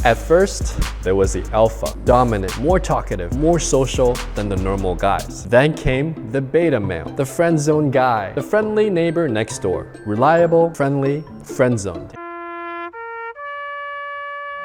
At first, there was the alpha, dominant, more talkative, more social than the normal guys. Then came the beta male, the friend zone guy, the friendly neighbor next door, reliable, friendly, friend zoned.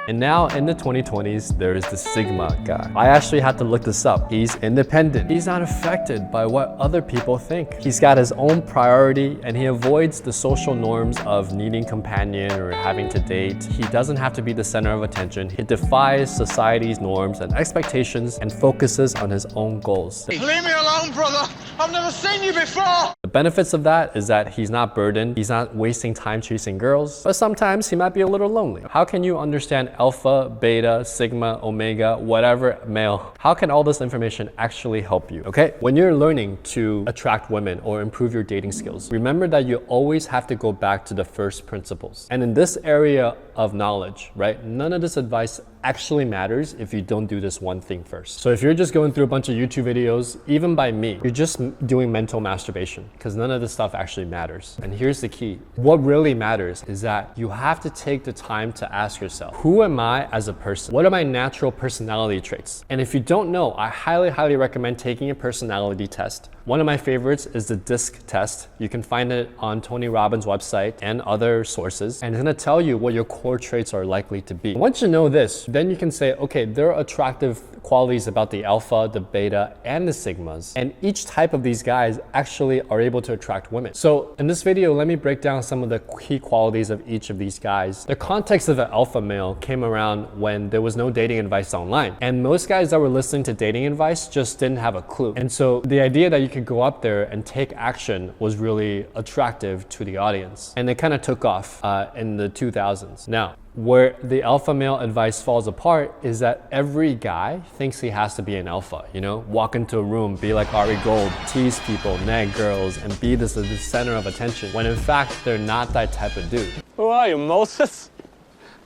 And now in the 2020s, there is the Sigma guy. I actually had to look this up. He's independent. He's not affected by what other people think. He's got his own priority and he avoids the social norms of needing companion or having to date. He doesn't have to be the center of attention. He defies society's norms and expectations and focuses on his own goals. Leave me alone, brother. I've never seen you before. The benefits of that is that he's not burdened. He's not wasting time chasing girls, but sometimes he might be a little lonely. How can you understand alpha, beta, sigma, omega, whatever male? How can all this information actually help you? Okay, when you're learning to attract women or improve your dating skills, remember that you always have to go back to the first principles. And in this area of knowledge, right, none of this advice actually matters if you don't do this one thing first. So if you're just going through a bunch of YouTube videos, even by me, you're just doing mental masturbation because none of this stuff actually matters. And here's the key. What really matters is that you have to take the time to ask yourself, who am I as a person? What are my natural personality traits? And if you don't know, I highly recommend taking a personality test. One of my favorites is the DISC test. You can find it on Tony Robbins' website and other sources. And it's gonna tell you what your core traits are likely to be. Once you know this, then you can say, okay, there are attractive qualities about the alpha, the beta, and the sigmas. And each type of these guys actually are able to attract women. So in this video, let me break down some of the key qualities of each of these guys. The context of an alpha male came around when there was no dating advice online. And most guys that were listening to dating advice just didn't have a clue. And so the idea that you could go up there and take action was really attractive to the audience. And it kind of took off in the 2000s. Now, where the alpha male advice falls apart is that every guy thinks he has to be an alpha, you know? Walk into a room, be like Ari Gold, tease people, nag girls, and be the center of attention, when in fact, they're not that type of dude. Who are you, Moses?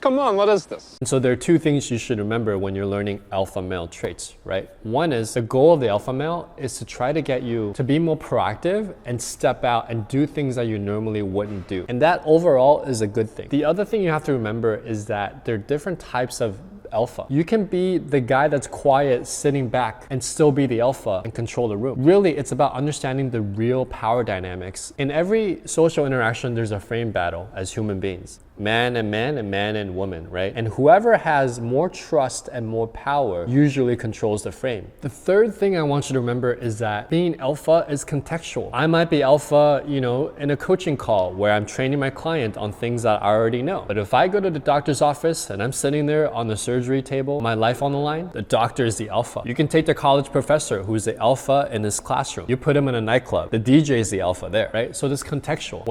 Come on, what is this? And so there are two things you should remember when you're learning alpha male traits, right? One is the goal of the alpha male is to try to get you to be more proactive and step out and do things that you normally wouldn't do. And that overall is a good thing. The other thing you have to remember is that there are different types of alpha. You can be the guy that's quiet, sitting back, and still be the alpha and control the room. Really, it's about understanding the real power dynamics. In every social interaction, there's a frame battle as human beings. Man and man and man and woman, right? And whoever has more trust and more power usually controls the frame. The third thing I want you to remember is that being alpha is contextual. I might be alpha, you know, in a coaching call where I'm training my client on things that I already know. But if I go to the doctor's office and I'm sitting there on the surgery table, my life on the line, the doctor is the alpha. You can take the college professor who's the alpha in his classroom. You put him in a nightclub, the DJ is the alpha there, right? So this contextual.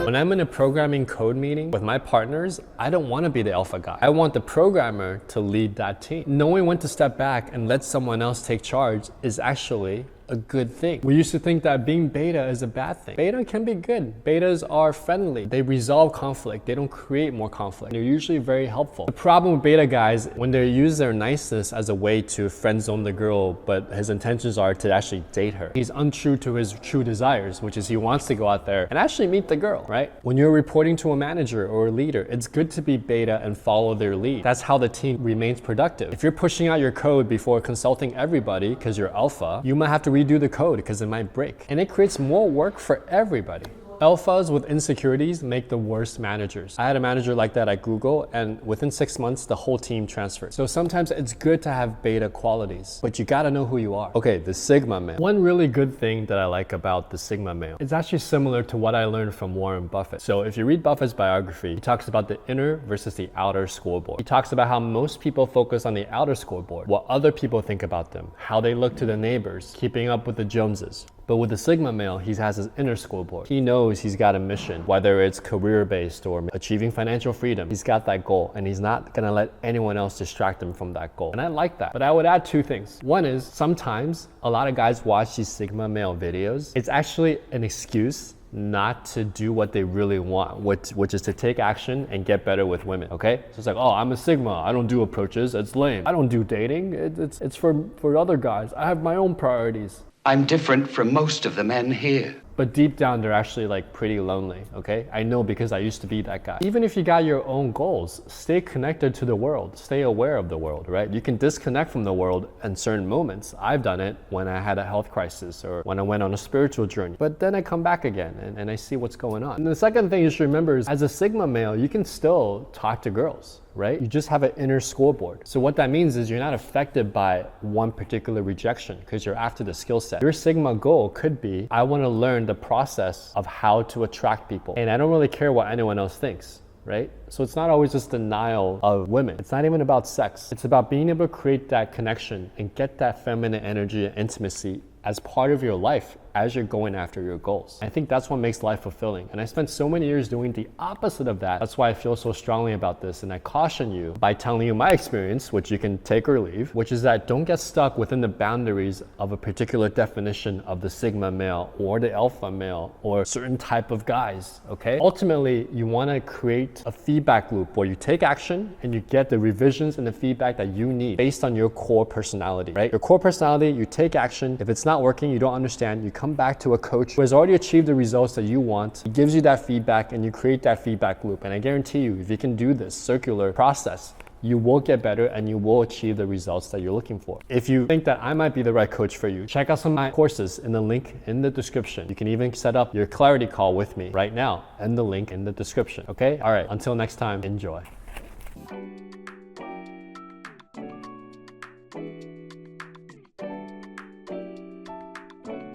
When I'm in a programming code meeting with my partners, I don't want to be the alpha guy. I want the programmer to lead that team. Knowing when to step back and let someone else take charge is actually a good thing. We used to think that being beta is a bad thing. Beta can be good. Betas are friendly. They resolve conflict. They don't create more conflict. They're usually very helpful. The problem with beta guys, when they use their niceness as a way to friend zone the girl, but his intentions are to actually date her. He's untrue to his true desires, which is he wants to go out there and actually meet the girl, right? When you're reporting to a manager or a leader, it's good to be beta and follow their lead. That's how the team remains productive. If you're pushing out your code before consulting everybody because you're alpha, you might have to redo the code because it might break. And it creates more work for everybody. Alphas with insecurities make the worst managers. I had a manager like that at Google, and within 6 months, the whole team transferred. So sometimes it's good to have beta qualities, but you gotta know who you are. Okay, the Sigma male. One really good thing that I like about the Sigma male, it's actually similar to what I learned from Warren Buffett. So if you read Buffett's biography, he talks about the inner versus the outer scoreboard. He talks about how most people focus on the outer scoreboard, what other people think about them, how they look to the neighbors, keeping up with the Joneses. But with the Sigma male, he has his inner scoreboard. He knows he's got a mission, whether it's career-based or achieving financial freedom. He's got that goal, and he's not gonna let anyone else distract him from that goal. And I like that. But I would add two things. One is sometimes a lot of guys watch these Sigma male videos. It's actually an excuse not to do what they really want, which is to take action and get better with women, okay? So it's like, oh, I'm a Sigma, I don't do approaches, it's lame. I don't do dating, it's for other guys. I have my own priorities. I'm different from most of the men here. but deep down they're actually like pretty lonely, okay? I know because I used to be that guy. Even if you got your own goals, stay connected to the world, stay aware of the world, right? You can disconnect from the world in certain moments. I've done it when I had a health crisis or when I went on a spiritual journey, but then I come back again and I see what's going on. And the second thing you should remember is as a Sigma male, you can still talk to girls, right? You just have an inner scoreboard. So what that means is you're not affected by one particular rejection because you're after the skill set. Your Sigma goal could be, I want to learn the process of how to attract people. And I don't really care what anyone else thinks, right? So it's not always just denial of women. It's not even about sex. It's about being able to create that connection and get that feminine energy and intimacy as part of your life as you're going after your goals. I think that's what makes life fulfilling. And I spent so many years doing the opposite of that. That's why I feel so strongly about this. And I caution you by telling you my experience, which you can take or leave, which is that don't get stuck within the boundaries of a particular definition of the Sigma male or the Alpha male or a certain type of guys, okay? Ultimately, you wanna create a feedback loop where you take action and you get the revisions and the feedback that you need based on your core personality, right? Your core personality, you take action. If it's not working, you don't understand, you come back to a coach who has already achieved the results that you want. He gives you that feedback and you create that feedback loop. And I guarantee you, if you can do this circular process, you will get better and you will achieve the results that you're looking for. If you think that I might be the right coach for you, check out some of my courses in the link in the description. You can even set up your clarity call with me right now in the link in the description, okay? All right, until next time, enjoy.